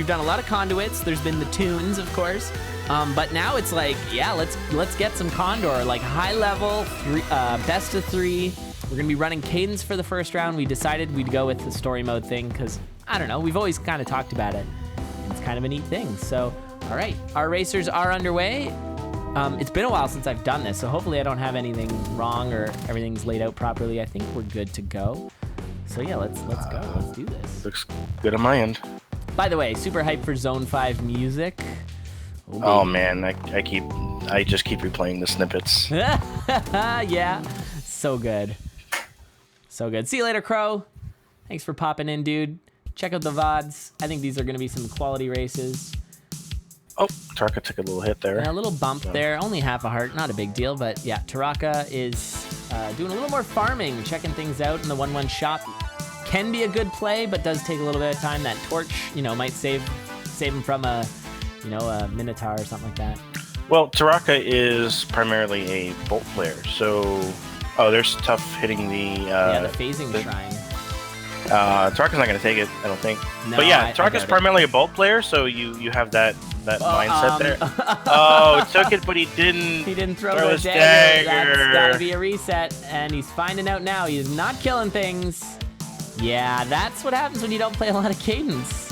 we've done a lot of conduits. There's been the tunes, of course. But now it's like, yeah, let's get some Condor, like high level, best of 3. We're gonna be running Cadence for the first round. We decided we'd go with the story mode thing because, I don't know, we've always kind of talked about it. It's kind of a neat thing. So, all right, our racers are underway. It's been a while since I've done this, so hopefully I don't have anything wrong or everything's laid out properly. I think we're good to go. So yeah, let's go. Let's do this. Looks good on my end. By the way, super hyped for Zone 5 music. Oh man, I just keep replaying the snippets. Yeah, so good. So good. See you later, Crow. Thanks for popping in, dude. Check out the VODs. I think these are going to be some quality races. Oh, Teraka took a little hit there. Yeah, a little bump there. Only half a heart. Not a big deal, but yeah, Teraka is doing a little more farming, checking things out in the 1-1 shop. Can be a good play, but does take a little bit of time. That torch, might save him from a Minotaur or something like that. Well, Teraka is primarily a bolt player, so there's tough hitting the the phasing shrine. Teraka's not going to take it, I don't think. No, but yeah, Teraka's primarily a bolt player, so you have that mindset there. He took it, but he didn't. He didn't throw his dagger. That's gotta be a reset, and he's finding out now. He's not killing things. Yeah, that's what happens when you don't play a lot of Cadence.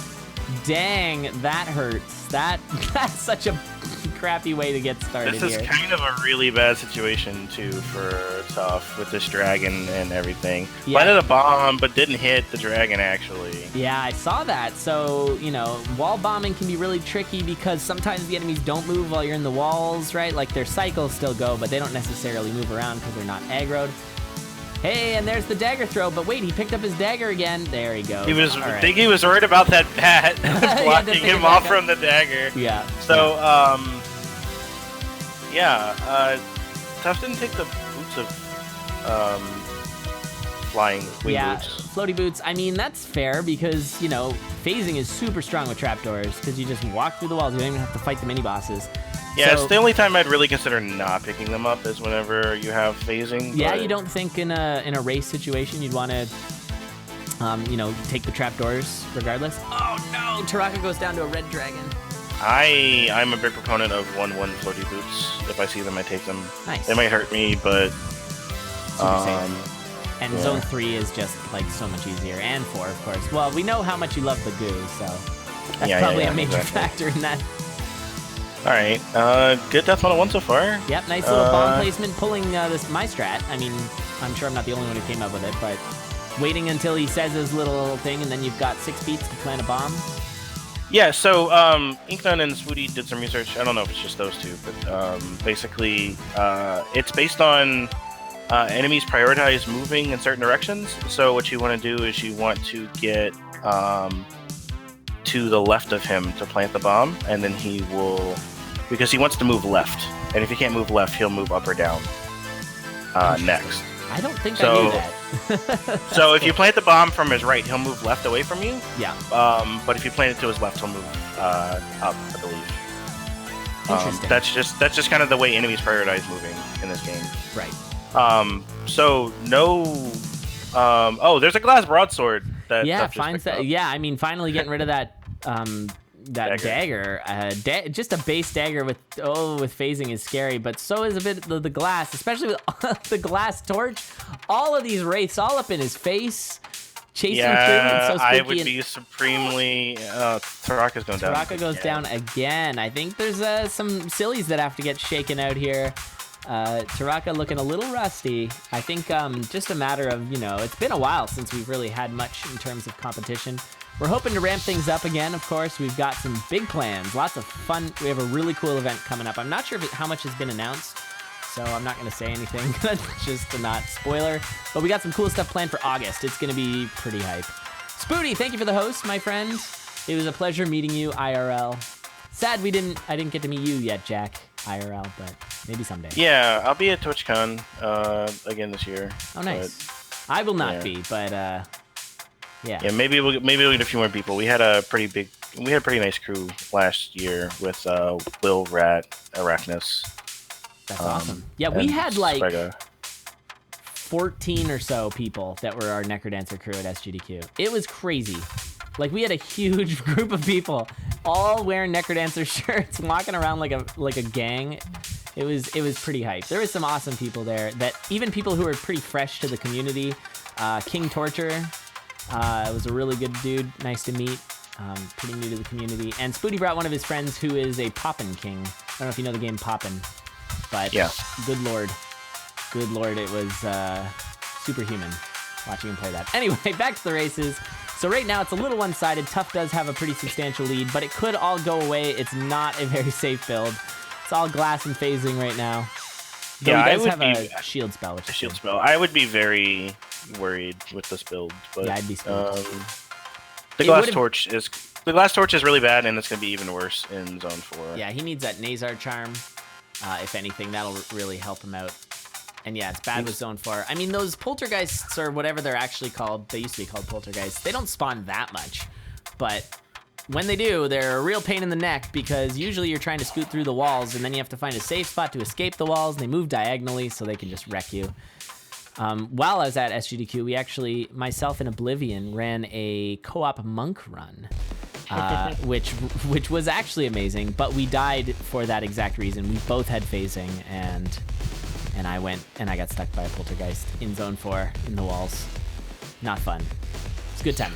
Dang, that hurts. That's such a crappy way to get started. This is kind of a really bad situation too for Tough with this dragon and everything. Yeah. Planted a bomb, but didn't hit the dragon actually. Yeah, I saw that. So, wall bombing can be really tricky because sometimes the enemies don't move while you're in the walls, right? Like their cycles still go, but they don't necessarily move around because they're not aggroed. Hey, and there's the dagger throw, but wait, he picked up his dagger again. There he goes. I think he was worried about that bat blocking him off from the dagger. Yeah. So, Tough didn't take the boots of flying wing boots. Floaty boots. I mean, that's fair because, phasing is super strong with trapdoors because you just walk through the walls. You don't even have to fight the mini-bosses. Yeah, it's the only time I'd really consider not picking them up is whenever you have phasing. Yeah, you don't think in a race situation you'd want to, take the trapdoors regardless? Oh no, Teraka goes down to a red dragon. I'm a big proponent of 1-1 floaty boots. If I see them, I take them. Nice. They might hurt me, but super safe. And Zone 3 is just like so much easier, and 4, of course. Well, we know how much you love the goo, so that's probably a major factor in that. All right, good Death Metal 1 so far. Yep, nice little bomb placement, pulling my strat. I mean, I'm sure I'm not the only one who came up with it, but waiting until he says his little thing, and then you've got 6 beats to plant a bomb. Yeah, so Inknun and Swooty did some research. I don't know if it's just those two, but basically, it's based on enemies prioritize moving in certain directions. So what you want to do is you want to get to the left of him to plant the bomb, and then he will, because he wants to move left, and if he can't move left, he'll move up or down next. I don't think I knew that. So if you plant the bomb from his right, he'll move left away from you. Yeah. But if you plant it to his left, he'll move up, I believe. Interesting. That's just kind of the way enemies prioritize moving in this game. Right. So no. There's a glass broadsword. Finds that. Yeah, I mean, finally getting rid of that dagger. Just a base dagger with phasing is scary, but so is a bit the glass, especially with the glass torch. All of these wraiths all up in his face, chasing through. It's so spooky. I would be supremely. Teraka's going down. Teraka goes down again. I think there's some sillies that have to get shaken out here. Teraka looking a little rusty. I think just a matter of, it's been a while since we've really had much in terms of competition. We're hoping to ramp things up again, of course. We've got some big plans, lots of fun. We have a really cool event coming up. I'm not sure how much has been announced, so I'm not going to say anything. Just to not spoiler. But we got some cool stuff planned for August. It's going to be pretty hype. Spooty, thank you for the host, my friend. It was a pleasure meeting you IRL. Sad I didn't get to meet you yet, Jack, IRL, but maybe someday. Yeah, I'll be at TwitchCon again this year. Oh, nice. I will not be, but yeah. Yeah, maybe we'll get a few more people. We had a pretty nice crew last year with Will, Rat, Arachnus. That's awesome. Yeah, we had like Sprega. 14 or so people that were our Necrodancer crew at SGDQ. It was crazy. Like, we had a huge group of people, all wearing Necrodancer shirts, walking around like a gang. It was pretty hype. There was some awesome people there, that even people who were pretty fresh to the community. King Torture was a really good dude. Nice to meet. Pretty new to the community. And Spoody brought one of his friends who is a Poppin' King. I don't know if you know the game Poppin', but yeah. Good lord, it was superhuman watching him play that. Anyway, back to the races. So right now it's a little one-sided. Tuff does have a pretty substantial lead, but it could all go away. It's not a very safe build. It's all glass and phasing right now. Though Yeah, he I does would have be a shield spell. Which a is shield good. spell. I would be very worried with this build, but Yeah, I'd be spooked. the glass torch is really bad, and it's gonna be even worse in Zone 4. Yeah, he needs that Nazar charm. If anything, that'll really help him out. And yeah, it's bad with Zone 4. I mean, those poltergeists, or whatever they're actually called, they used to be called poltergeists, they don't spawn that much. But when they do, they're a real pain in the neck, because usually you're trying to scoot through the walls, and then you have to find a safe spot to escape the walls, and they move diagonally, so they can just wreck you. While I was at SGDQ, we actually, myself and Oblivion, ran a co-op monk run. Which was actually amazing, but we died for that exact reason. We both had phasing, and I went and I got stuck by a poltergeist in Zone 4 in the walls. Not fun. It's a good time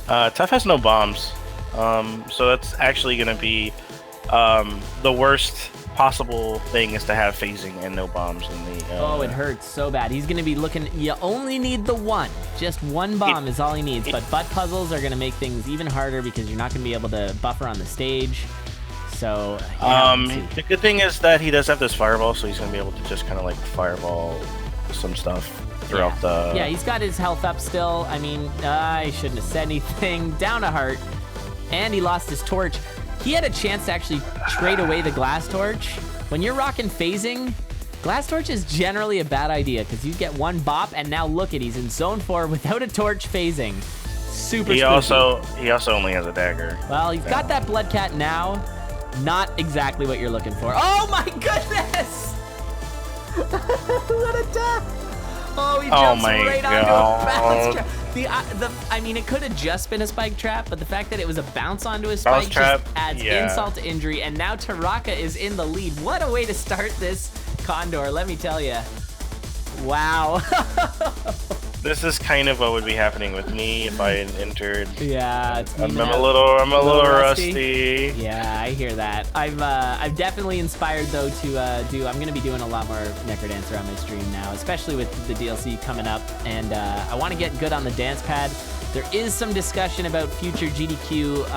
though. Tuff has no bombs, so that's actually gonna be the worst possible thing is to have phasing and no bombs in the. Oh, it hurts so bad. He's gonna be looking. You only need the one. Just one bomb is all he needs. But butt puzzles are gonna make things even harder because you're not gonna be able to buffer on the stage. So. The good thing is that he does have this fireball, so he's gonna be able to just kind of like fireball some stuff throughout the. Yeah, he's got his health up still. I mean, I shouldn't have said anything. Down a heart, and he lost his torch. He had a chance to actually trade away the glass torch. When you're rocking phasing, glass torch is generally a bad idea because you get one bop, and now look at he's in Zone 4 without a torch phasing. Super. He also only has a dagger. Well, he's got that blood cat now. Not exactly what you're looking for. Oh my goodness! What a death! Oh, he jumps right onto a bounce trap. I mean, it could have just been a spike trap, but the fact that it was a bounce onto a spike just adds insult to injury. And now Teraka is in the lead. What a way to start this Condor, let me tell you. Wow. This is kind of what would be happening with me if I had entered. Yeah, I'm a little rusty. Yeah, I hear that. I'm definitely inspired though to do. I'm gonna be doing a lot more Necrodancer on my stream now, especially with the DLC coming up, and I want to get good on the dance pad. There is some discussion about future GDQ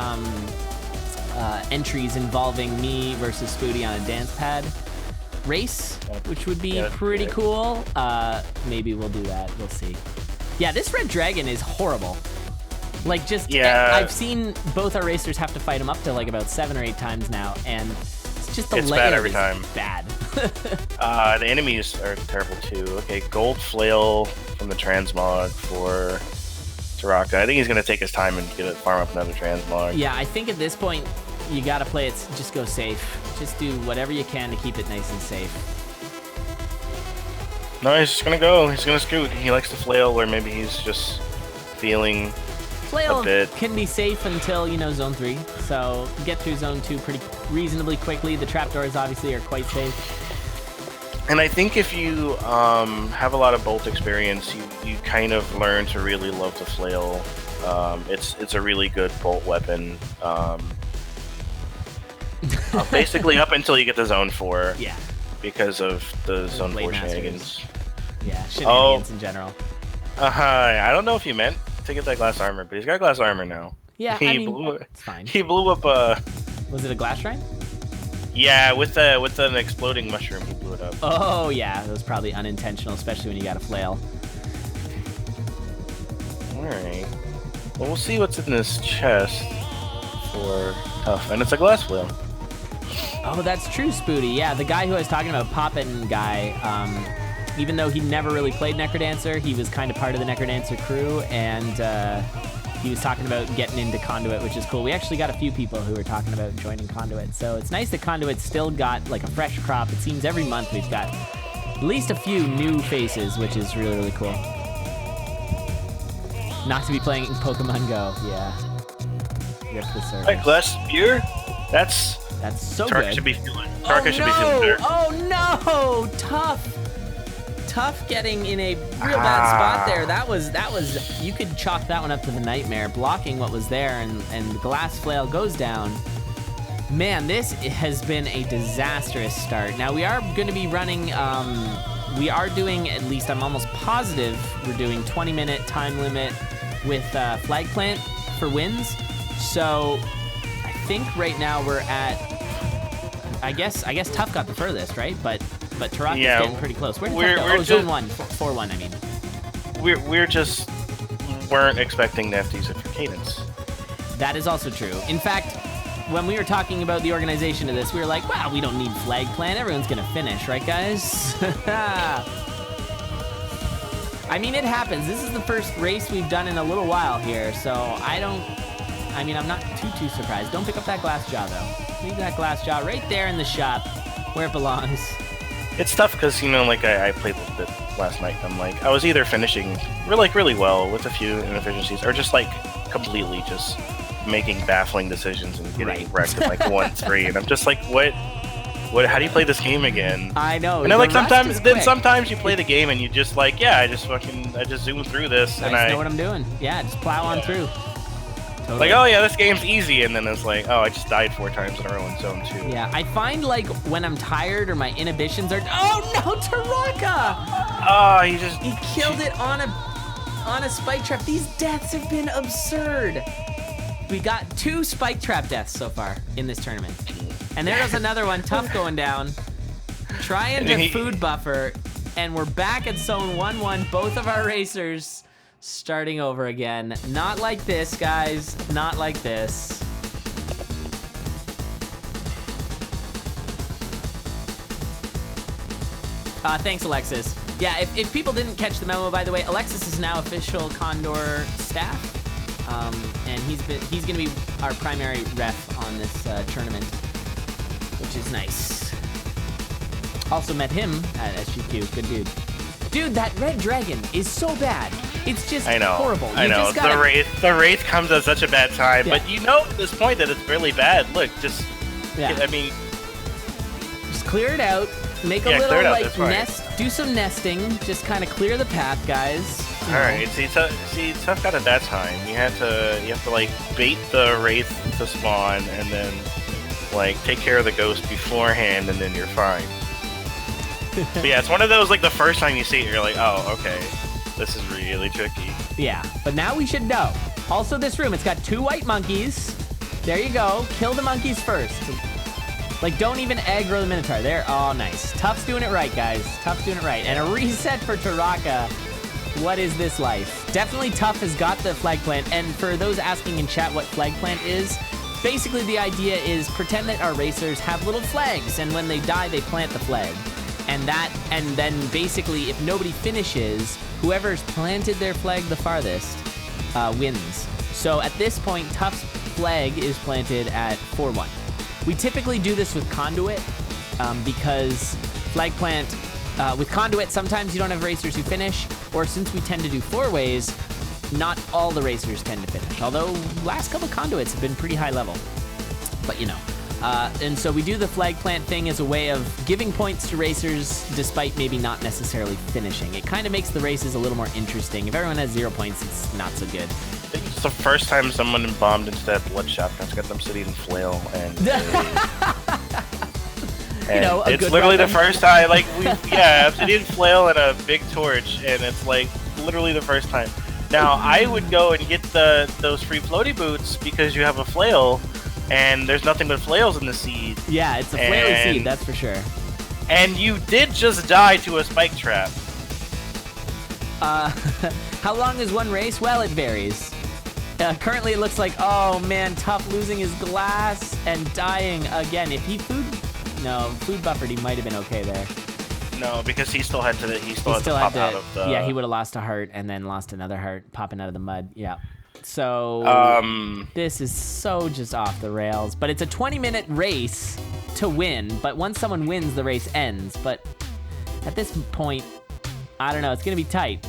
entries involving me versus Spoody on a dance pad race, which would be pretty cool. Maybe we'll do that. We'll see. Yeah, this red dragon is horrible. Like, just I've seen both our racers have to fight him up to like about 7 or 8 times now, and it's just the layout bad every is time. Bad. The enemies are terrible too. Okay, gold flail from the transmog for Teraka. I think he's gonna take his time and farm up another transmog. Yeah, I think at this point you gotta play it. Just go safe. Just do whatever you can to keep it nice and safe. No, he's just gonna go. He's gonna scoot. He likes to flail, or maybe he's just feeling flail a bit. Can be safe until, Zone 3. So get through Zone 2 pretty reasonably quickly. The trapdoors obviously are quite safe. And I think if you have a lot of bolt experience, you kind of learn to really love the flail. It's a really good bolt weapon. Basically up until you get to Zone 4. Yeah. Because of the Zone 4 shenanigans. Yeah, shenanigans in general. I don't know if you meant to get that glass armor, but he's got glass armor now. Yeah, it's fine. He blew up Was it a glass shrine? Yeah, with an exploding mushroom, he blew it up. Oh yeah, that was probably unintentional, especially when you got a flail. Alright. Well, we'll see what's in this chest for Tuff, and it's a glass flail. Oh, that's true, Spoody. Yeah, the guy who I was talking about, Poppin' guy, even though he never really played Necrodancer, he was kind of part of the Necrodancer crew, and he was talking about getting into Conduit, which is cool. We actually got a few people who were talking about joining Conduit, so it's nice that Conduit's still got like a fresh crop. It seems every month we've got at least a few new faces, which is really, really cool. Not to be playing Pokemon Go, yeah. rip the server. Like glass beer? That's so Teraka good. should be feeling. Teraka should be feeling better. Oh no! Tough getting in a real bad spot there. That was you could chalk that one up to the nightmare, blocking what was there, and the glass flail goes down. Man, this has been a disastrous start. Now we are going to be running. We are doing, at least I'm almost positive, we're doing 20-minute time limit with flag plant for wins. So I think right now we're at. I guess Tough got the furthest, right? But Teraka's getting pretty close. Where did Tough go? Zone 1, 4-1, I mean. We're just weren't expecting to have to use it for Cadence. That is also true. In fact, when we were talking about the organization of this, we were like, wow, we don't need flag plant. Everyone's going to finish, right, guys? I mean, it happens. This is the first race we've done in a little while here, so I'm not too surprised. Don't pick up that glass jaw, though. Leave that glass jaw right there in the shop where it belongs. It's tough because, I played a little bit last night. I'm like, I was either finishing really well with a few inefficiencies or just, completely just making baffling decisions and getting wrecked in, 1-3. And I'm just like, what, how do you play this game again? I know. And then sometimes you play the game and you just I just zoom through this. I just know what I'm doing. Yeah, just plow on through. Totally. Oh yeah, this game's easy, and then it's like, oh, I just died 4 times in a row in Zone 2. Yeah, I find when I'm tired or my inhibitions are. Oh no, Teraka! Oh, he killed it on a spike trap. These deaths have been absurd. We got 2 spike trap deaths so far in this tournament, and there goes another one. Tough going down, trying to food buffer, and we're back at Zone 1-1. Both of our racers. Starting over again. Not like this, guys. Not like this. Thanks, Alexis. Yeah, if people didn't catch the memo, by the way, Alexis is now official Condor staff, and he's gonna be our primary ref on this tournament, which is nice. Also met him at SGQ. Good dude. Dude, that red dragon is so bad. It's just horrible. I know. The wraith comes at such a bad time, but you know at this point that it's really bad. Look, just clear it out. Make a little nest. Do some nesting. Just kind of clear the path, guys. All right. See, Tough got at that time. You have to bait the wraith to spawn, and then take care of the ghost beforehand, and then you're fine. But yeah, it's one of those the first time you see it, you're like, oh, okay. This is really tricky. Yeah, but now we should know. Also, this room, it's got 2 white monkeys. There you go. Kill the monkeys first. Don't even aggro the Minotaur. There. Oh, nice. Tough's doing it right, guys. Tough's doing it right. And a reset for Teraka. What is this life? Definitely Tough has got the flag plant. And for those asking in chat what flag plant is, basically the idea is pretend that our racers have little flags. And when they die, they plant the flag. And then basically, if nobody finishes, whoever's planted their flag the farthest wins. So at this point, Tough's flag is planted at 4-1. We typically do this with Conduit because flag plant with Conduit, sometimes you don't have racers who finish, or since we tend to do 4-ways, not all the racers tend to finish. Although last couple Conduits have been pretty high level, but and so we do the flag plant thing as a way of giving points to racers despite maybe not necessarily finishing. It kind of makes the races a little more interesting. If everyone has 0 points, it's not so good. I think it's the first time someone bombed into that blood shotgun to get them sitting in flail, and it's literally the first time. Obsidian flail and a big torch, and it's literally the first time. Now I would go and get those free floaty boots because you have a flail. And there's nothing but flails in the seed. Yeah, it's a flaily seed, that's for sure. And you did just die to a spike trap. How long is one race? Well, it varies. Currently, it looks like, oh man, Tough losing his glass and dying again. If he food buffered, he might have been okay there. No, because he still had to pop out of the... Yeah, he would have lost a heart and then lost another heart popping out of the mud. Yeah. So this is so just off the rails. But it's a 20-minute race to win. But once someone wins, the race ends. But at this point, I don't know. It's going to be tight.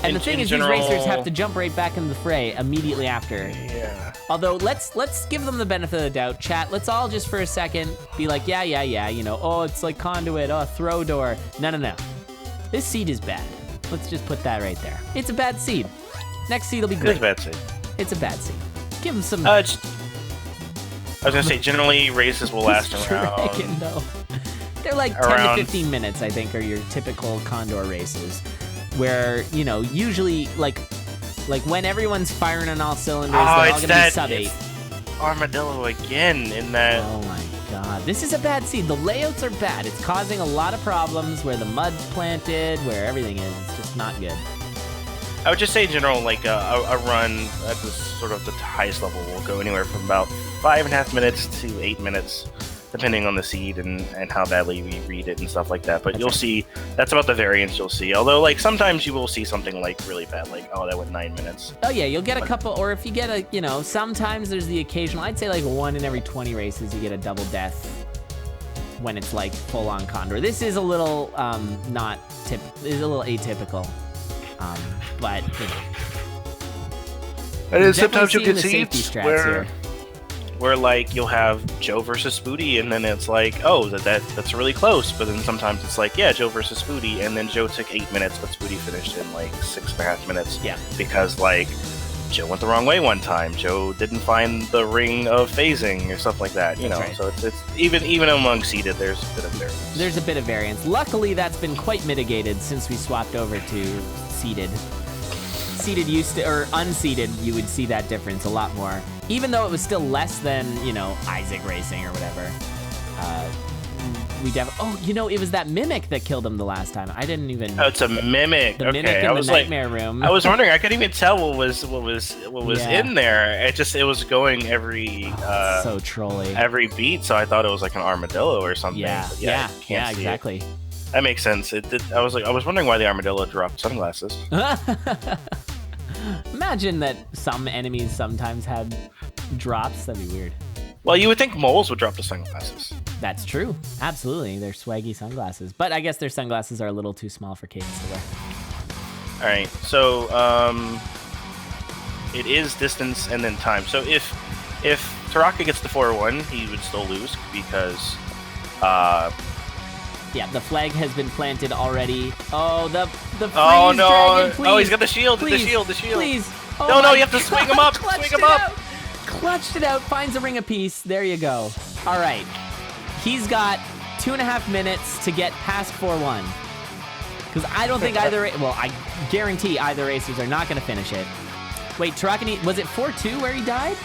And the thing is, these racers have to jump right back into the fray immediately after. Yeah. Although, let's give them the benefit of the doubt. Chat, let's all just for a second be like, yeah, you know, oh, it's like Conduit, oh, throw door. No. This seed is bad. Let's just put that right there. It's a bad seed. Next seed will be great. It's a bad seed. It's a bad seed. Give them some... I was gonna say, generally, races will last around... Dragon, though. They're like 10 to 15 minutes, I think, are your typical Condor races. Where, you know, usually, like when everyone's firing on all cylinders, they're all gonna be sub-8. Armadillo again in that... Oh my god. This is a bad seed. The layouts are bad. It's causing a lot of problems where the mud's planted, where everything is. It's just not good. I would just say in general, like a run at this sort of the highest level will go anywhere from about 5.5 minutes to 8 minutes, depending on the seed and how badly we read it and stuff like that. But you'll see, that's about the variance you'll see. Although, like, sometimes you will see something, like, really bad, like, oh, that went 9 minutes. Oh, yeah, you'll get a couple, or if you get a, you know, sometimes there's the occasional, I'd say, like, 1 in every 20 races, you get a double death when it's, like, full-on Condor. This is a little, is a little atypical. But, you know. And then sometimes you'll get seeds where like you'll have Joe versus Spooty, and then it's like, oh, that's really close. But then sometimes it's like, yeah, Joe versus Spooty, and then Joe took 8 minutes, but Spooty finished in like 6.5 minutes. Yeah. Because like Joe went the wrong way one time. Joe didn't find the ring of phasing or stuff like that. You know, right. So it's even among seeded, there's a bit of variance. There's a bit of variance. Luckily, that's been quite mitigated since we swapped over to seeded. Seeded used to, or unseeded, you would see that difference a lot more. Even though it was still less than, you know, Isaac Racing or whatever. Oh, you know, it was that Mimic that killed him the last time. I didn't even... Oh, it's a Mimic. The Mimic in the Nightmare Room. I was wondering, I couldn't even tell what was in there. It was going every... so trolly. Every beat, so I thought it was like an armadillo or something. Yeah, exactly. It. That makes sense. I was wondering why the armadillo dropped sunglasses. Imagine that some enemies sometimes had drops. That'd be weird. Well, you would think moles would drop the sunglasses. That's true. Absolutely. They're swaggy sunglasses. But I guess their sunglasses are a little too small for Cadence to wear. All right. So, it is distance and then time. So if Teraka gets the 4-1, he would still lose because... Yeah, the flag has been planted already. Oh, the freeze oh, no. dragon, please. Oh, he's got the shield, please, the shield. Please. Oh, no, you have to swing him up. Swing him up. Clutched it out, finds a ring apiece. There you go. All right. He's got 2.5 minutes to get past 4-1. Because I don't think well, I guarantee either racers are not going to finish it. Wait, Teraka, was it 4-2 where he died?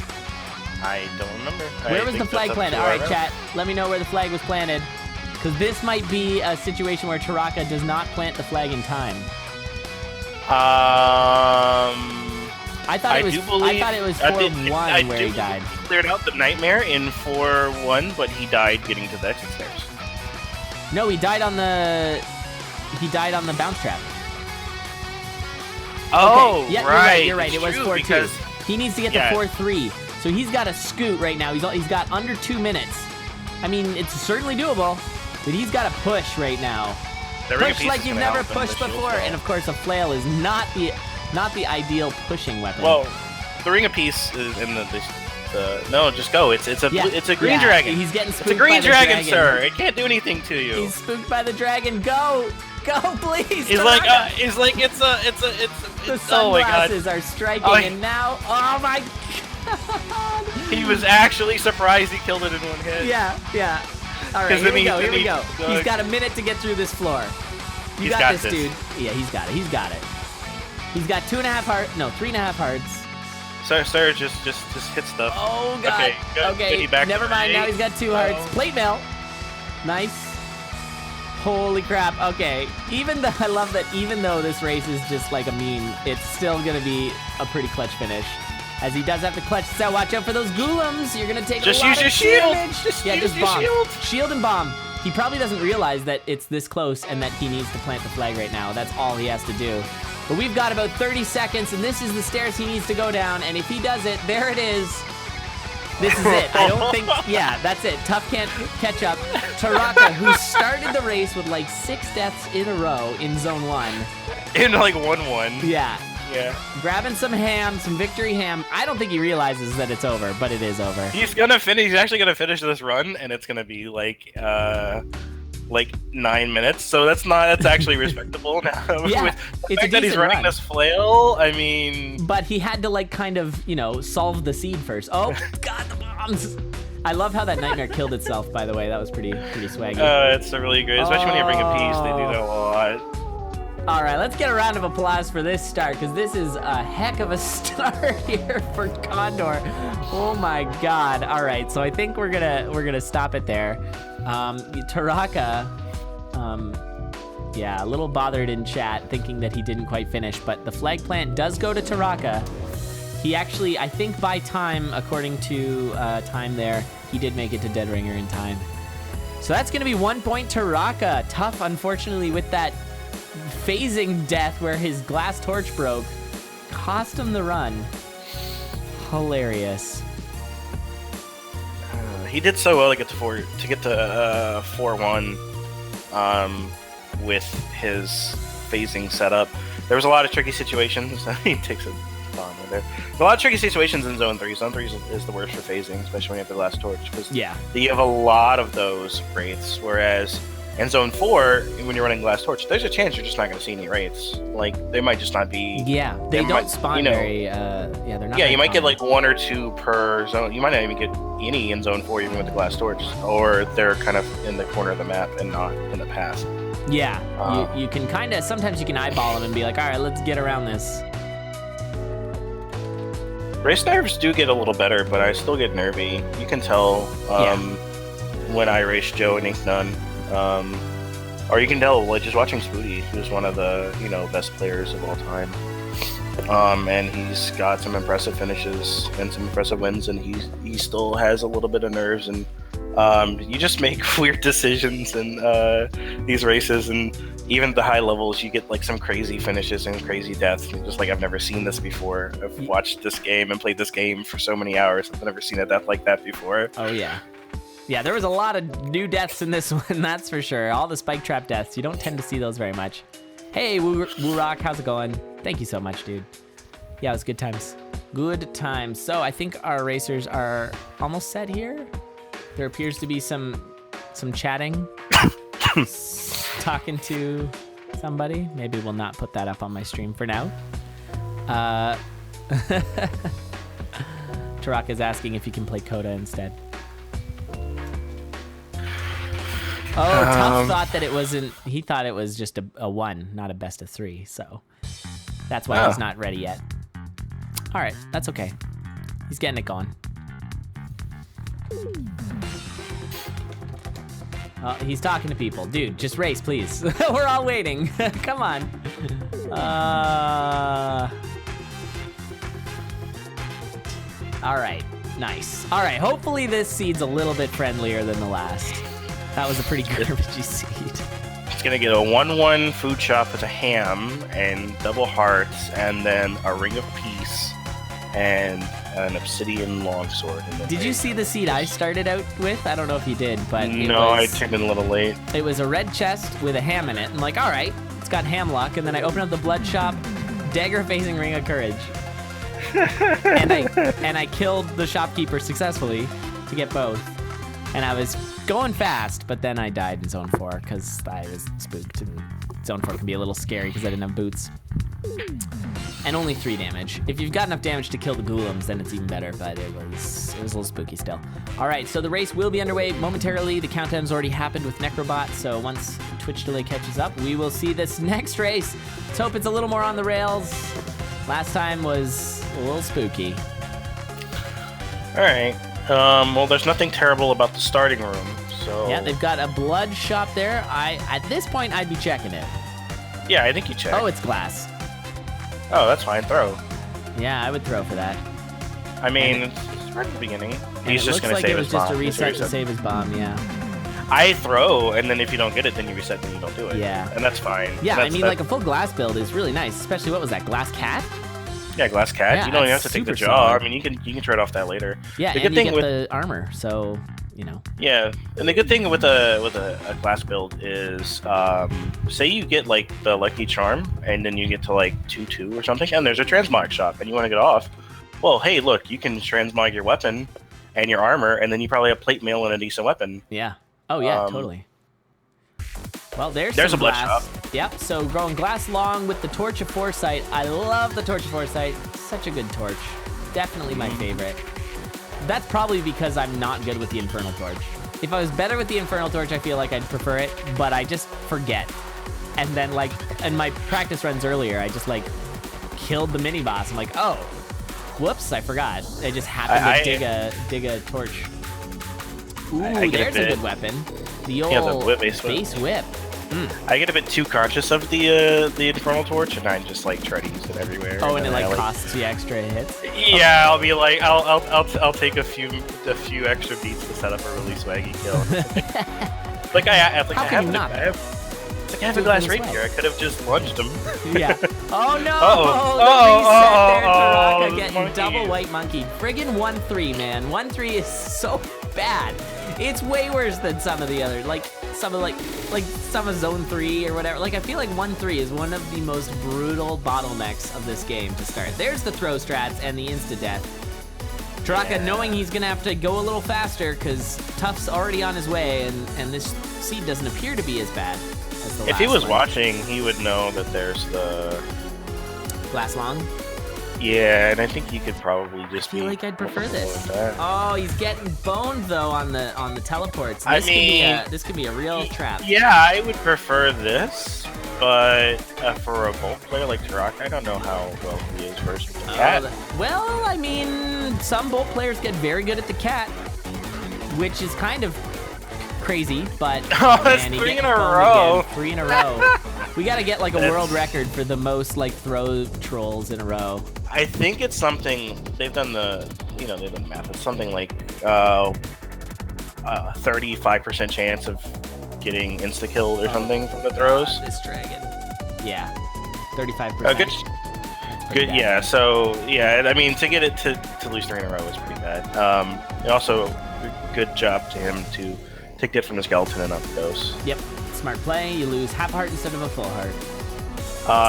I don't remember. Where was the flag planted? All right, chat, let me know where the flag was planted. Because this might be a situation where Teraka does not plant the flag in time. I thought it was 4-1 where he died. He cleared out the nightmare in 4-1, but he died getting to the exit stairs. No, he died on the bounce trap. Oh, okay. Yeah, right. You're right. It was 4-2. He needs to get to 4-3. So he's got to scoot right now. He's got under 2 minutes. I mean, it's certainly doable, but he's got to push right now. Push like you've never pushed before. And of course, a flail is not the ideal pushing weapon. Well, the ring of peace is in the no, just go. It's a green dragon. He's getting spooked. It's a green by the dragon, sir. It can't do anything to you. He's spooked by the dragon. Go, please. He's like it's the sunglasses are striking, and now, oh my god. He was actually surprised he killed it in one hit. Yeah. All right, here we go. He's got a minute to get through this floor. You got this, dude. Yeah, he's got it. He's got 2.5 hearts. No, 3.5 hearts. Sir, just hit stuff. Oh god. Okay. Never mind. Now he's got 2 hearts. Plate mail. Nice. Holy crap. Okay. I love that even though this race is just like a meme, it's still gonna be a pretty clutch finish. As he does have to clutch. So watch out for those ghouls. You're gonna take a lot of damage. Just use your shield. Just bomb. Shield. Shield and bomb. He probably doesn't realize that it's this close and that he needs to plant the flag right now. That's all he has to do. But we've got about 30 seconds, and this is the stairs he needs to go down. And if he does it, there it is. This is it. I don't think... Yeah, that's it. Tough can't catch up. Teraka, who started the race with like 6 deaths in a row in Zone 1. In like 1-1. Yeah. Yeah. Grabbing some ham, some victory ham. I don't think he realizes that it's over, but it is over. He's gonna finish. He's actually gonna finish this run, and it's gonna be like 9 minutes. So that's actually respectable now. Yeah, With the it's fact a that he's decent running run. this flail. I mean, But he had to like kind of, solve the seed first. Oh God, the bombs! I love how that nightmare killed itself. By the way, that was pretty swaggy. it's a really great, especially when you bring a piece. They do that a lot. All right, let's get a round of applause for this start, because this is a heck of a start here for Condor. Oh my God! All right, so I think we're gonna stop it there. Teraka, a little bothered in chat, thinking that he didn't quite finish, but the flag plant does go to Teraka. He actually, I think by time, according to time there, he did make it to Dead Ringer in time. So that's gonna be 1 point Teraka. Tough, unfortunately, with that phasing death where his glass torch broke, cost him the run. Hilarious. He did so well to get to 4-1 with his phasing setup. There was a lot of tricky situations. He takes a bomb in there. A lot of tricky situations in Zone 3. Zone 3 is the worst for phasing, especially when you have the glass torch, because you have a lot of those wraiths, whereas in Zone 4, when you're running glass torch, there's a chance you're just not going to see any wraiths. Like, they might just not be... Yeah, they don't spawn very... they're not. Yeah, you might get like 1 or 2 per zone. You might not even get any in Zone 4, even with the glass torch. Or they're kind of in the corner of the map and not in the path. Yeah, you can kind of... Sometimes you can eyeball them and be like, all right, let's get around this. Race nerves do get a little better, but I still get nervy. You can tell when I race Joe and Inknun. Or you can tell, like, just watching Spooty, who's one of the, best players of all time. And he's got some impressive finishes and some impressive wins, and he still has a little bit of nerves, and you just make weird decisions in these races, and even at the high levels, you get like some crazy finishes and crazy deaths. Just like, I've never seen this before. I've watched this game and played this game for so many hours. I've never seen a death like that before. Oh yeah. Yeah, there was a lot of new deaths in this one, that's for sure. All the spike trap deaths, you don't tend to see those very much. Hey, Woo Rock, how's it going? Thank you so much, dude. Yeah, it was good times. Good times. So I think our racers are almost set here. There appears to be some chatting, talking to somebody. Maybe we'll not put that up on my stream for now. Teraka's asking if you can play Coda instead. Oh, Tough thought that it wasn't. He thought it was just a 1, not a best of 3. So that's why he's not ready yet. All right, that's okay. He's getting it going. He's talking to people. Dude, just race, please. We're all waiting. Come on. All right, nice. All right, hopefully this seed's a little bit friendlier than the last. That was a pretty garbagey seed. It's gonna get a 1-1 food shop with a ham and double hearts, and then a ring of peace and an obsidian longsword. Did you see the seed I started out with? I don't know if you did, but I turned in a little late. It was a red chest with a ham in it. I'm like, all right, it's got ham luck. And then I opened up the blood shop, dagger facing ring of courage, and I killed the shopkeeper successfully to get both. And I was going fast, but then I died in Zone 4 because I was spooked. And Zone 4 can be a little scary because I didn't have boots. And only 3 damage. If you've got enough damage to kill the ghouls, then it's even better, but it was a little spooky still. All right, so the race will be underway momentarily. The countdown's already happened with Necrobot, so once Twitch delay catches up, we will see this next race. Let's hope it's a little more on the rails. Last time was a little spooky. All right. Well, there's nothing terrible about the starting room, so... Yeah, they've got a blood shop there. At this point, I'd be checking it. Yeah, I think you check. Oh, it's glass. Oh, that's fine. Throw. Yeah, I would throw for that. I mean, it's right at the beginning. He's just going to save his bomb. It looks like it was just a reset to save his bomb, yeah. I throw, and then if you don't get it, then you reset, then you don't do it. Yeah. And that's fine. Yeah, I mean, like a full glass build is really nice, especially, what was that, glass cat? Yeah, glass cat. Yeah, you don't even have to take the jaw. Solid. I mean, you can trade off that later. Yeah, the and good thing you get the armor, so you know. Yeah, and the good thing with a class build is, say you get like the lucky charm, and then you get to like 2/2 or something, and there's a transmog shop, and you want to get off. Well, hey, look, you can transmog your weapon and your armor, and then you probably have plate mail and a decent weapon. Yeah. Oh yeah, totally. Well, there's a blood glass. shop. Yep. So going glass long with the Torch of Foresight. I love the Torch of Foresight. Such a good torch. Definitely my favorite. That's probably because I'm not good with the Infernal Torch. If I was better with the Infernal Torch, I feel like I'd prefer it, but I just forget. And then, like, in my practice runs earlier, I just, like, killed the mini-boss. I'm like, oh, whoops, I forgot. I just happened to dig a torch. Ooh, there's a good weapon. The old base whip. I get a bit too conscious of the Infernal Torch, and I just like try to use it everywhere. Oh, and it like costs you extra hits. Yeah, I'll be like, I'll take a few extra beats to set up a really swaggy kill. I have a glass rapier. I could have just lunged him. Yeah. Oh no! The reset there, Teraka getting double white monkey. Friggin' 1-3, man. 1-3 is so bad. It's way worse than some of the other, some of Zone 3 or whatever. Like, I feel like 1-3 is one of the most brutal bottlenecks of this game to start. There's the throw strats and the insta-death. Teraka knowing he's gonna have to go a little faster because Tuf's already on his way, and this seed doesn't appear to be as bad as the last If he was one. watching, he would know that there's the Glass long? Yeah, and I think you could probably just. I feel like I'd prefer this. Oh, he's getting boned though on the teleports. This could be a real trap. Yeah, I would prefer this, but for a Bolt player like Teraka, I don't know how well he is versus the cat. Well, I mean, some Bolt players get very good at the cat, which is kind of crazy, but that's 3 in a row. 3 in a row. We gotta get like a world record for the most like throw trolls in a row. I think it's something they've done the math. It's something like 35% chance of getting insta killed or something from the throws. This dragon. Yeah, 35%. Good. Yeah. So yeah, I mean, to get it to lose 3 in a row is pretty bad. And also, good job to him to take it from the skeleton and up dose. Yep. Smart play. You lose half a heart instead of a full heart.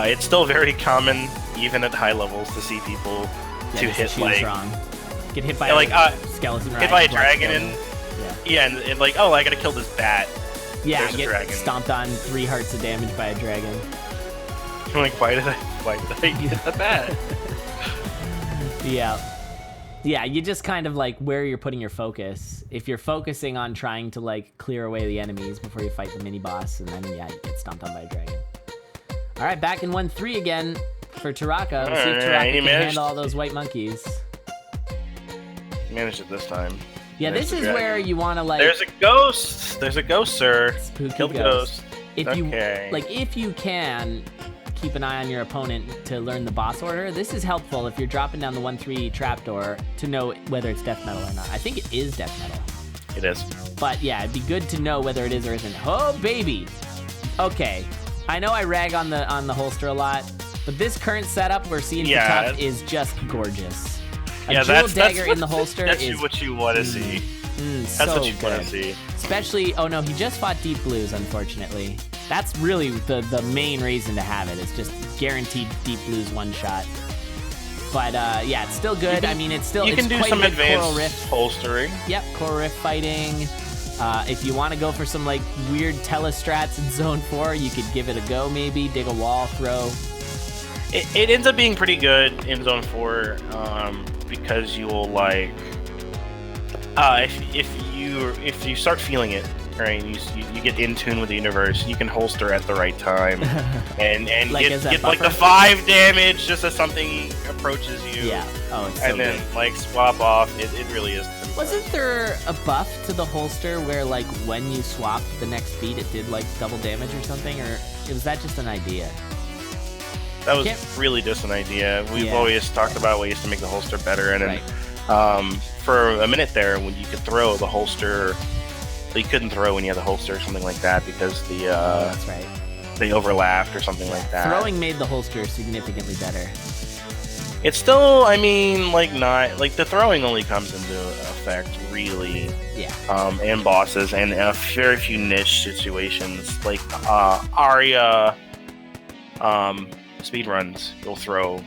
It's still very common, even at high levels, to see people to hit get hit by a skeleton. Hit by a dragon and and like, oh, I gotta kill this bat. Yeah, there's a dragon. Stomped on 3 hearts of damage by a dragon. I'm like, why did I get the bat? Yeah, you just kind of like where you're putting your focus. If you're focusing on trying to like clear away the enemies before you fight the mini boss, and then you get stomped on by a dragon. All right, back in 1-3 again for Teraka. Let's see if Teraka can handle all those white monkeys. Managed it this time. Yeah, this is where you want to like. There's a ghost. There's a ghost, sir. Spooky Kill the ghost. If you can keep an eye on your opponent to learn the boss order. This is helpful if you're dropping down the 1-3 trapdoor to know whether it's death metal or not. I think it is death metal. It is. But yeah, it'd be good to know whether it is or isn't. Oh baby. Okay. I know I rag on the holster a lot, but this current setup we're seeing for Tuff is just gorgeous. A jewel dagger in the holster is what you want to see. That's so what you want to see. Especially, oh no, he just fought Deep Blues, unfortunately. That's really the main reason to have it. It's just guaranteed Deep Blues one shot. But yeah, it's still good. I mean, it's you can do some advanced holstering. Yep, Coral Rift fighting. If you want to go for some like weird telestrats in Zone 4, you could give it a go. Maybe dig a wall, throw. It ends up being pretty good in Zone 4 because you will like if you start feeling it. Right, you get in tune with the universe. You can holster at the right time, and like get like the 5 damage just as something approaches you. Yeah. Oh, it's so and then like swap off. It really is. Wasn't there a buff to the holster where like when you swapped the next beat, it did like double damage or something, or was that just an idea? That was really just an idea. We've always talked about ways to make the holster better, and then for a minute there, when you could throw the holster. You couldn't throw when you had the holster or something like that because that's right. They overlapped or something like that. Throwing made the holster significantly better. It's still, I mean, like not like the throwing only comes into effect really, in bosses and a very few niche situations like Arya, speed runs. You'll throw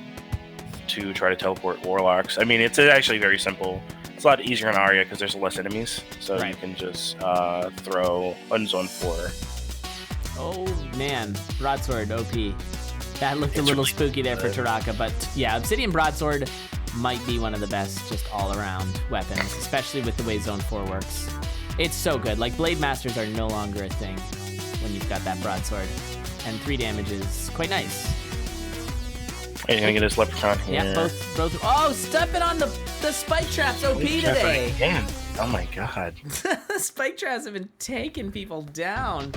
to try to teleport warlocks. I mean, it's actually very simple. It's a lot easier in Arya because there's less enemies, so you can just throw on zone 4. Oh man, broadsword OP. That looked a little spooky there for Teraka, but yeah, Obsidian Broadsword might be one of the best just all-around weapons, especially with the way Zone 4 works. It's so good. Like, Blade Masters are no longer a thing when you've got that Broadsword, and 3 damage is quite nice. Hey, you're gonna get his Leprechaun here. Yeah, both. Oh, stepping on the spike traps OP today. Oh my god. The spike traps have been taking people down.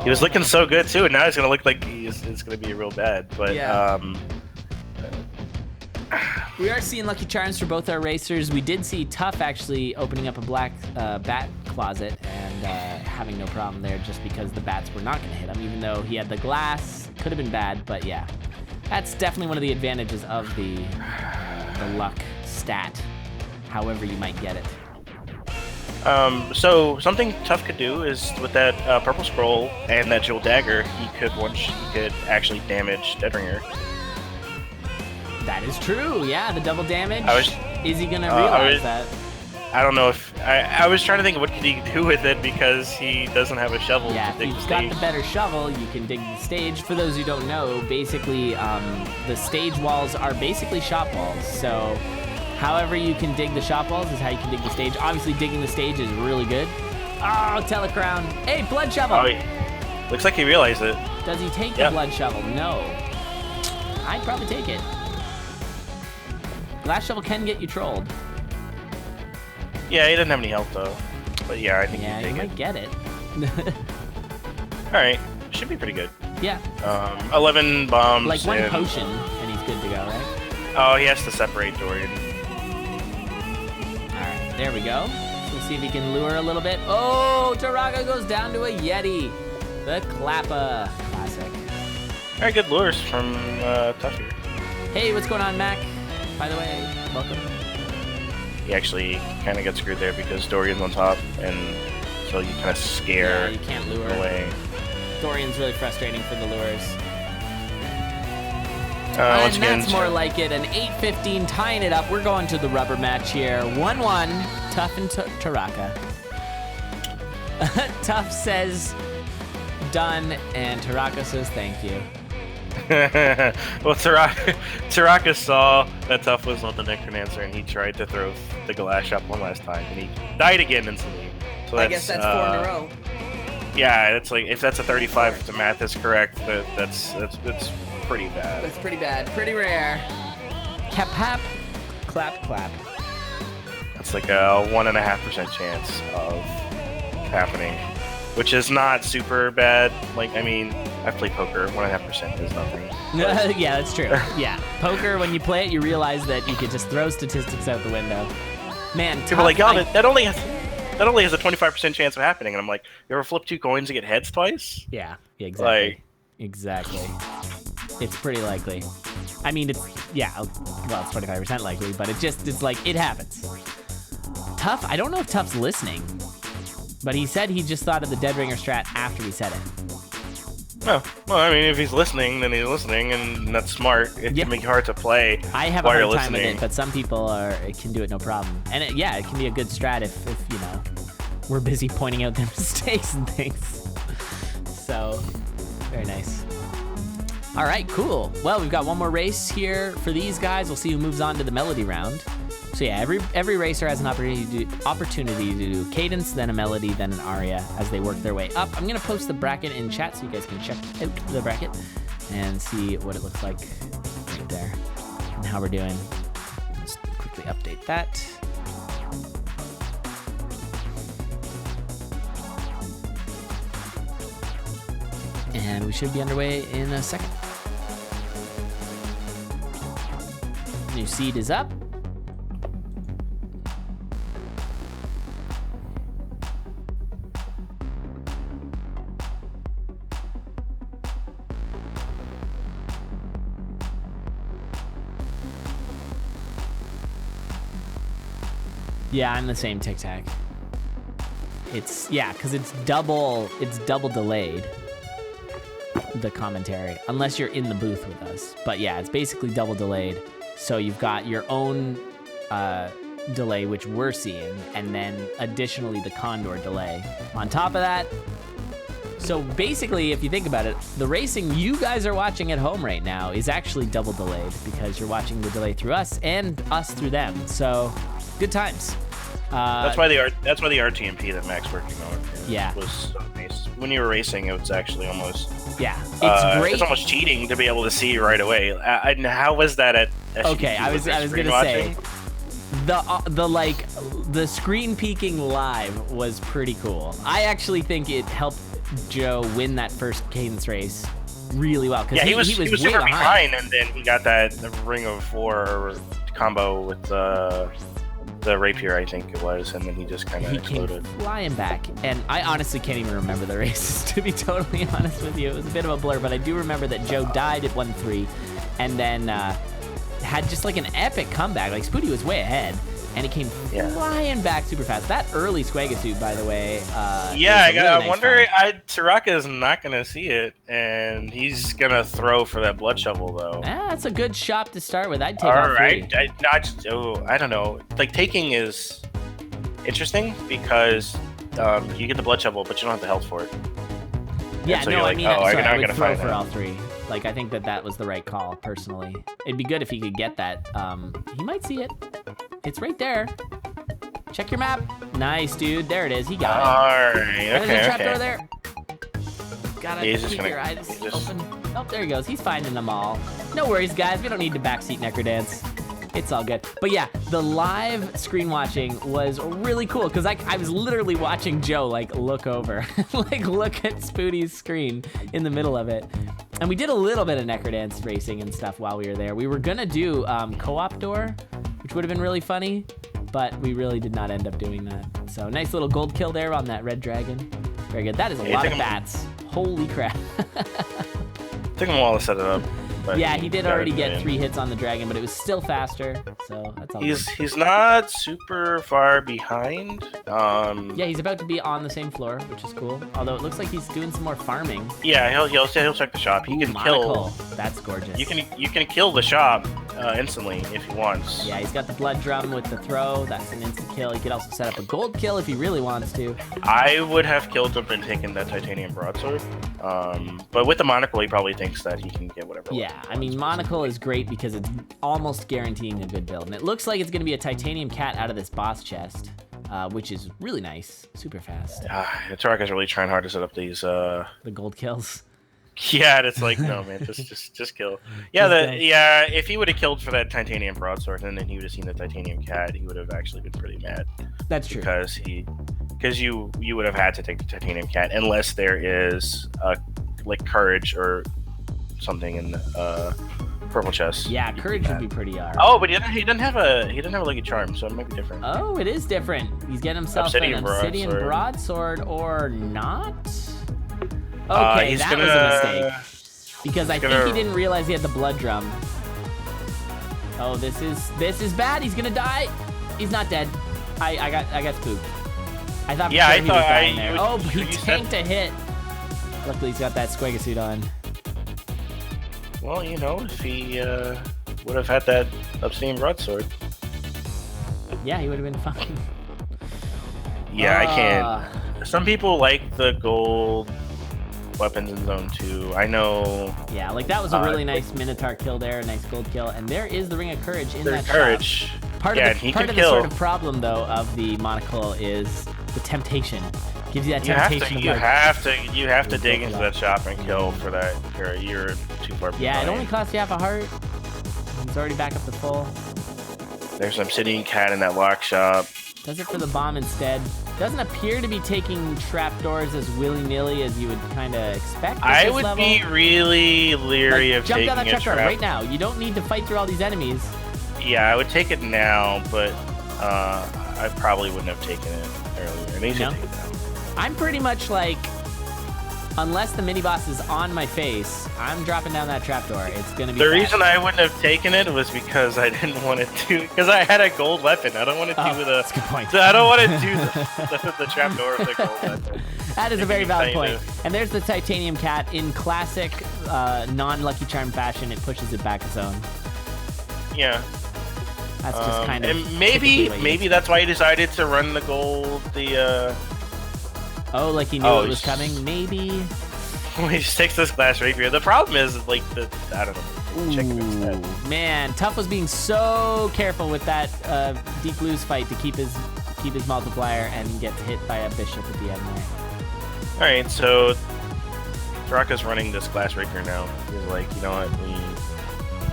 He was looking so good too, and now he's gonna look like it's gonna be real bad. But we are seeing lucky charms for both our racers. We did see Tuff actually opening up a black bat closet and having no problem there, just because the bats were not gonna hit him, even though he had the glass. Could have been bad, but yeah, that's definitely one of the advantages of the luck stat, however you might get it. So something Tuff could do is with that purple scroll and that jewel dagger, he could actually damage Deadringer. That is true. Yeah, the double damage. Is he gonna realize that? I don't know if I was trying to think of what could he do with it because he doesn't have a shovel to dig the stage. If you've got the better shovel, you can dig the stage. For those who don't know, basically the stage walls are basically shop walls. So however you can dig the shop walls is how you can dig the stage. Obviously, digging the stage is really good. Oh, Telecrown. Hey, blood shovel. Oh, looks like he realized it. Does he take the blood shovel? No. I'd probably take it. Glass shovel can get you trolled. Yeah, he doesn't have any health though. But yeah, I think he'd take it. Yeah, you might get it. Alright, should be pretty good. Yeah. 11 bombs. Like one potion, and he's good to go, right? Oh, he has to separate Dorian. Alright, there we go. Let's see if he can lure a little bit. Oh, Teraka goes down to a Yeti. The Clappa. Classic. Very good lures from Tuff here. Hey, what's going on, Mac? By the way, welcome. He actually kind of got screwed there because Dorian's on top, and so you kind of scare you can't lure away. Dorian's really frustrating for the lures. Once and again, that's more like it. An 8:15 tying it up. We're going to the rubber match here. 1-1, Tuff and Teraka. Tuff says done, and Teraka says thank you. Well, Teraka saw that Tuff was not the Necromancer, and he tried to throw the glass shop one last time, and he died again instantly. So I guess that's 4 in a row. Yeah, it's like if that's a 35, if the math is correct, that's pretty bad. That's pretty bad. Pretty rare. Cap, clap, clap. That's like a 1.5% chance of happening, which is not super bad. Like, I mean, I've played poker. 1.5% is nothing. Yeah, that's true. Yeah, poker. When you play it, you realize that you could just throw statistics out the window. Man, people are like, oh, that only has a 25% chance of happening, and I'm like, you ever flip 2 coins and get heads twice? Yeah, exactly. Exactly. It's pretty likely. I mean, it's 25% likely, but it's like, it happens. Tuff, I don't know if Tuff's listening, but he said he just thought of the Deadringer strat after we said it. Oh, well, I mean, if he's listening, then he's listening, and that's smart. It can make it hard to play. I have a hard time with it, but some people can do it no problem. And it can be a good strat if we're busy pointing out their mistakes and things. So, very nice. All right, cool. Well, we've got one more race here for these guys. We'll see who moves on to the melody round. So yeah, every racer has an opportunity to do Cadence, then a melody, then an aria as they work their way up. I'm gonna post the bracket in chat so you guys can check out the bracket and see what it looks like right there and how we're doing. Just quickly update that. And we should be underway in a second. New seed is up. Yeah, I'm the same Tic Tac. Because it's double delayed, the commentary, unless you're in the booth with us. But yeah, it's basically double delayed. So you've got your own delay, which we're seeing, and then additionally the Condor delay on top of that. So basically, if you think about it, the racing you guys are watching at home right now is actually double delayed because you're watching the delay through us and us through them. So good times. That's why the RTMP that Mac's working on Yeah. was so nice. When you were racing, it was actually almost it's great. It's almost cheating to be able to see right away. And how was that at SGP? Okay, I was gonna say the screen peeking live was pretty cool. I actually think it helped Joe win that first Cadence race really well because he was way super behind, and then he got that Ring of 4 combo with the rapier, I think it was, and then he just kind of exploded. Came flying back, and I honestly can't even remember the races, to be totally honest with you. It was a bit of a blur, but I do remember that Joe died at 1-3, and then had just like an epic comeback. Like Spooty was way ahead, and he came flying back super fast. That early Swagga suit, by the way. I wonder. Teraka is not gonna see it, and he's gonna throw for that blood shovel though. That's a good shop to start with. I'd take all right. I don't know. Like taking is interesting because you get the blood shovel, but you don't have the health for it. Yeah, so no, like, I would throw for all three. Like, I think that was the right call, personally. It'd be good if he could get that. He might see it. It's right there. Check your map. Nice, dude. There it is. He got it. All right. There's a trapdoor there. Gotta keep your eyes open. Oh, there he goes. He's finding them all. No worries, guys. We don't need to backseat Necrodance. It's all good. But yeah, the live screen watching was really cool because I was literally watching Joe like look over, like look at Spooty's screen in the middle of it. And we did a little bit of Necrodance racing and stuff while we were there. We were gonna do co-op door, which would have been really funny, but we really did not end up doing that. So nice little gold kill there on that red dragon. Very good. That is a lot of bats. Holy crap. Took him a while to set it up. Yeah, he did already get 3 hits on the dragon, but it was still faster. So that's all. He's not super far behind. Yeah, he's about to be on the same floor, which is cool. Although it looks like he's doing some more farming. Yeah, he'll check the shop. He can kill. That's gorgeous. You can kill the shop instantly if he wants. Yeah, he's got the blood drum with the throw. That's an instant kill. He could also set up a gold kill if he really wants to. I would have killed him and taken that titanium broadsword. But with the monocle, he probably thinks that he can get whatever. Yeah, I mean, monocle is great because it's almost guaranteeing a good build. And it looks like it's going to be a titanium cat out of this boss chest, which is really nice. Super fast. Taraka's really trying hard to set up these... The gold kills. Yeah, it's like, no, man, just kill. Yeah, if he would have killed for that titanium broadsword and then he would have seen the titanium cat, he would have actually been pretty mad. That's true. Because you would have had to take the titanium cat unless there is like courage or something in the purple chest. Yeah, courage would be pretty hard. Oh, but he didn't have a lucky charm, so it might be different. Oh, it is different. He's getting himself an obsidian broadsword or not? Okay, that was a mistake. Because I think he didn't realize he had the blood drum. Oh, this is bad. He's gonna die. He's not dead. I got spooked. I thought he was dying there. Oh, he tanked a hit. Luckily, he's got that Swagga suit on. Well, if he would have had that obsidian broadsword. Yeah, he would have been fine. Yeah, I can't. Some people like the gold weapons in Zone 2. I know. Yeah, like that was a really nice Minotaur kill there, a nice gold kill. And there is the Ring of Courage in that courage. Shop. Part of the sort of problem, though, of the monocle is the temptation. Gives you that temptation. You have to dig into that shop and kill for that. You're too far behind. Yeah, it only costs you half a heart. It's already back up to full. There's an obsidian cat in that lock shop. Does it for the bomb instead. Doesn't appear to be taking trapdoors as willy-nilly as you would kind of expect. I would be really leery of taking jump down that trapdoor right now. You don't need to fight through all these enemies. Yeah, I would take it now, but I probably wouldn't have taken it earlier. I need to take it now. I'm pretty much like unless the mini boss is on my face, I'm dropping down that trapdoor. It's gonna be The fast. reason I wouldn't have taken it was because I didn't want to do, because I had a gold weapon. I don't want to do that's a good point. I don't want to do the trapdoor with the gold weapon. That is a very valid point. And there's the titanium cat in classic non-Lucky Charm fashion. It pushes it back a zone. Yeah. That's just kind of. And maybe that's why he decided to run the gold. Oh, like he knew it was coming. Maybe. He just takes this glass rapier. The problem is like I don't know. Ooh, man, Tuff was being so careful with that deep lose fight to keep his multiplier and get hit by a bishop at the end there. All right, so Teraka's running this glass rapier now. He's like, you know what?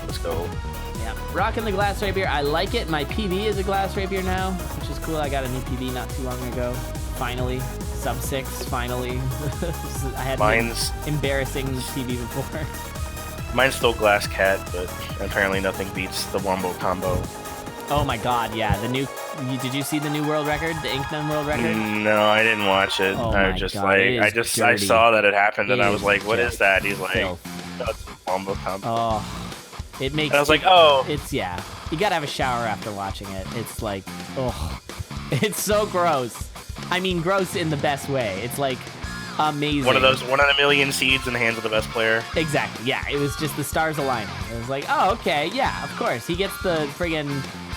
Let's go. Yeah, rocking the glass rapier. I like it. My PB is a glass rapier now, which is cool. I got a new PB not too long ago. Finally, sub 6. Finally, I had mine's embarrassing PB before. Mine's still glass cat, but apparently nothing beats the wombo combo. Oh my God! Yeah, did you see the new world record, the Inknun world record? No, I didn't watch it. Oh I my was just God, I saw that it happened, and I was like, "What is that?" He's like, filth. "That's a wombo combo." Oh, it makes. And I was like, "Oh, it's yeah." You gotta have a shower after watching it. It's like, oh, it's so gross. I mean, gross in the best way. It's like amazing. One in a million seeds in the hands of the best player. Exactly. Yeah, it was just the stars aligning. It was like, oh, okay, yeah, of course. He gets the friggin'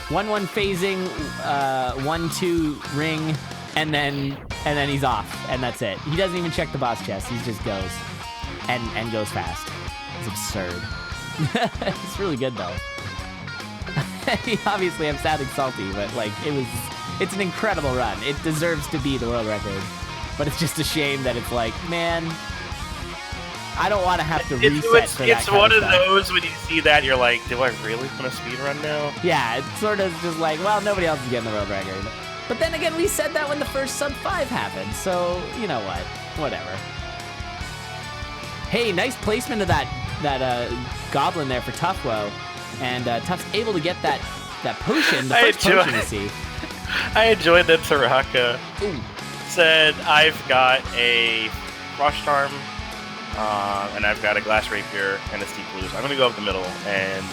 1-1 phasing, 1-2 ring, and then he's off, and that's it. He doesn't even check the boss chest. He just goes, and goes fast. It's absurd. It's really good though. Obviously, I'm sounding salty, but like it's an incredible run. It deserves to be the world record. But it's just a shame that it's like, man, I don't want to have to reset for that. It's one of those when you see that, you're like, do I really want to speedrun now? Yeah, it's sort of just like, well, nobody else is getting the world record. But then again, we said that when the first sub 5 happened, so you know what? Whatever. Hey, nice placement of that goblin there for Tufwfo, and Tuff's able to get that potion, the first potion to see. I enjoyed that Teraka said, I've got a Frost Charm, and I've got a Glass Rapier and a Steep Blues. I'm going to go up the middle, and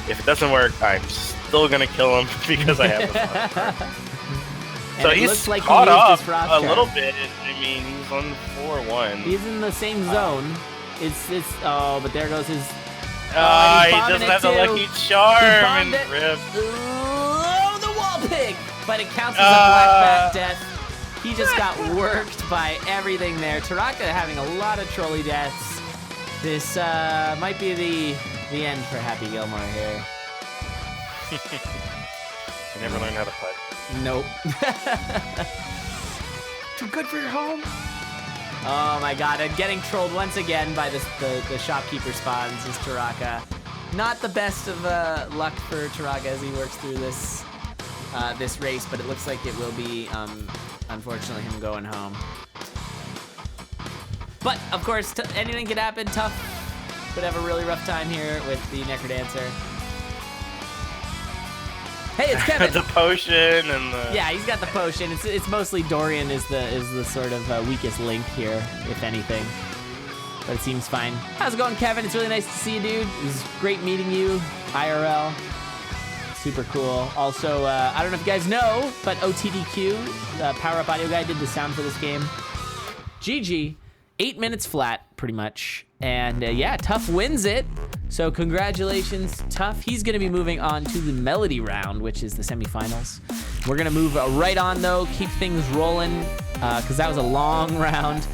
if it doesn't work, I'm still going to kill him because I have the Frost Charm. So he's like caught up a little bit. I mean, he's on 4-1. He's in the same zone. But there goes his... he doesn't have the Lucky Charm, and rip. Oh, the wall pig! But it counts as a black back death. He just got worked by everything there. Teraka having a lot of trolley deaths. This might be the end for Happy Gilmore here. I never learned how to play. Nope. Too good for your home. Oh my God! And getting trolled once again by the shopkeeper spawns is Teraka. Not the best of luck for Teraka as he works through this race, but it looks like it will be. Unfortunately, him going home. But, of course, anything could happen. Tuff could have a really rough time here with the Necrodancer. Hey, it's Kevin! The potion and the... Yeah, he's got the potion. It's mostly Dorian is the sort of weakest link here, if anything. But it seems fine. How's it going, Kevin? It's really nice to see you, dude. It was great meeting you, IRL. Super cool. Also, I don't know if you guys know, but OTDQ, the Power Up Audio guy, did the sound for this game. GG. 8 minutes flat, pretty much. And yeah, Tuff wins it. So congratulations, Tuff. He's going to be moving on to the Melody round, which is the semifinals. We're going to move right on, though, keep things rolling, because that was a long round.